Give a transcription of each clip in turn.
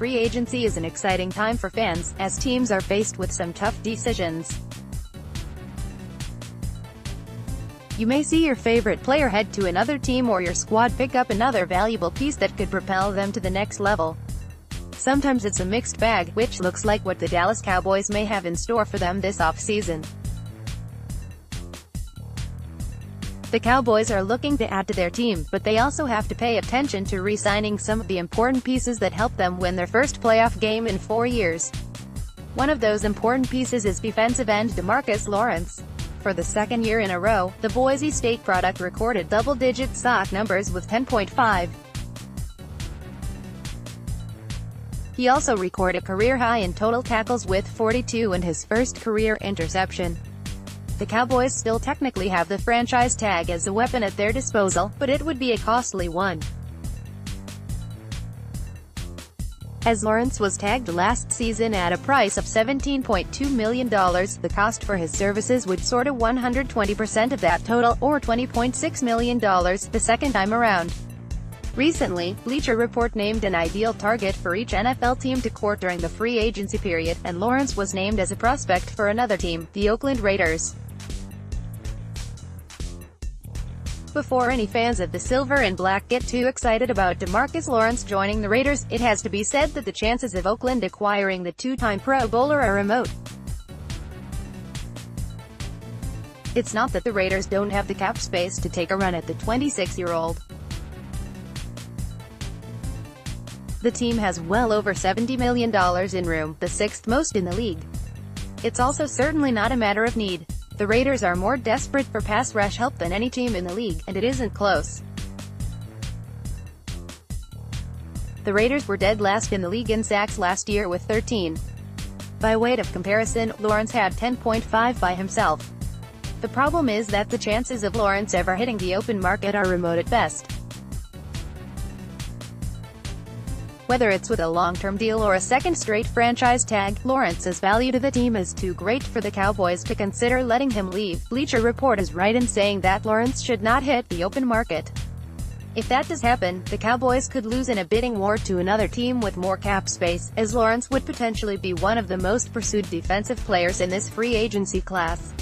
free agency is an exciting time for fans, as teams are faced with some tough decisions. You may see your favorite player head to another team or your squad pick up another valuable piece that could propel them to the next level. Sometimes it's a mixed bag, which looks like what the Dallas Cowboys may have in store for them this offseason. The Cowboys are looking to add to their team, but they also have to pay attention to re-signing some of the important pieces that help them win their first playoff game in 4 years. One of those important pieces is defensive end DeMarcus Lawrence. For the second year in a row, the Boise State product recorded double-digit sack numbers with 10.5. He also recorded a career high in total tackles with 42 and his first career interception. The Cowboys still technically have the franchise tag as a weapon at their disposal, but it would be a costly one. As Lawrence was tagged last season at a price of $17.2 million, the cost for his services would soar to 120% of that total, or $20.6 million, the second time around. Recently, Bleacher Report named an ideal target for each NFL team to court during the free agency period, and Lawrence was named as a prospect for another team, the Oakland Raiders. Before any fans of the silver and black get too excited about DeMarcus Lawrence joining the Raiders, it has to be said that the chances of Oakland acquiring the two-time Pro Bowler are remote. It's not that the Raiders don't have the cap space to take a run at the 26-year-old. The team has well over $70 million in room, the sixth most in the league. It's also certainly not a matter of need. The Raiders are more desperate for pass rush help than any team in the league, and it isn't close. The Raiders were dead last in the league in sacks last year with 13. By weight of comparison, Lawrence had 10.5 by himself. The problem is that the chances of Lawrence ever hitting the open market are remote at best. Whether it's with a long-term deal or a second straight franchise tag, Lawrence's value to the team is too great for the Cowboys to consider letting him leave. Bleacher Report is right in saying that Lawrence should not hit the open market. If that does happen, the Cowboys could lose in a bidding war to another team with more cap space, as Lawrence would potentially be one of the most pursued defensive players in this free agency class.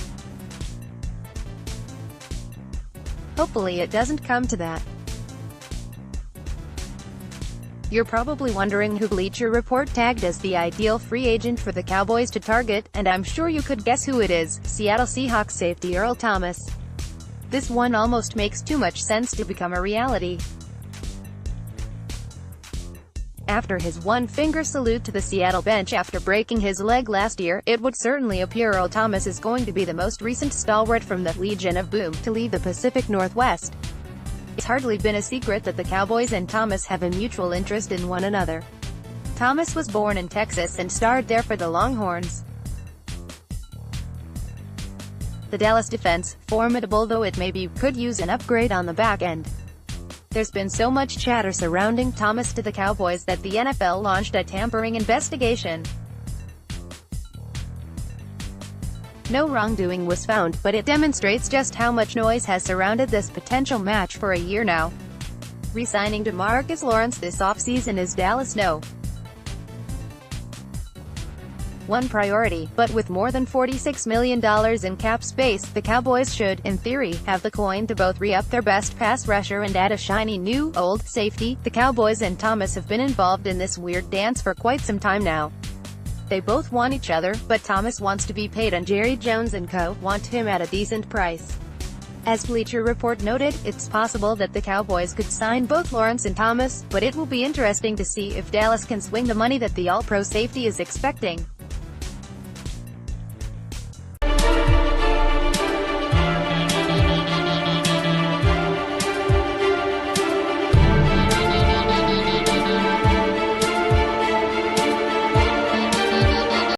Hopefully it doesn't come to that. You're probably wondering who Bleacher Report tagged as the ideal free agent for the Cowboys to target, and I'm sure you could guess who it is: Seattle Seahawks safety Earl Thomas. This one almost makes too much sense to become a reality. After his one-finger salute to the Seattle bench after breaking his leg last year, it would certainly appear Earl Thomas is going to be the most recent stalwart from the Legion of Boom to leave the Pacific Northwest. It's hardly been a secret that the Cowboys and Thomas have a mutual interest in one another. Thomas was born in Texas and starred there for the Longhorns. The Dallas defense, formidable though it may be, could use an upgrade on the back end. There's been so much chatter surrounding Thomas to the Cowboys that the NFL launched a tampering investigation. No wrongdoing was found, but it demonstrates just how much noise has surrounded this potential match for a year now. Re-signing DeMarcus Lawrence this offseason is Dallas' no. one priority, but with more than $46 million in cap space, the Cowboys should, in theory, have the coin to both re-up their best pass rusher and add a shiny new, old, safety. The Cowboys and Thomas have been involved in this weird dance for quite some time now. They both want each other, but Thomas wants to be paid and Jerry Jones and co. want him at a decent price. As Bleacher Report noted, it's possible that the Cowboys could sign both Lawrence and Thomas, but it will be interesting to see if Dallas can swing the money that the All-Pro safety is expecting.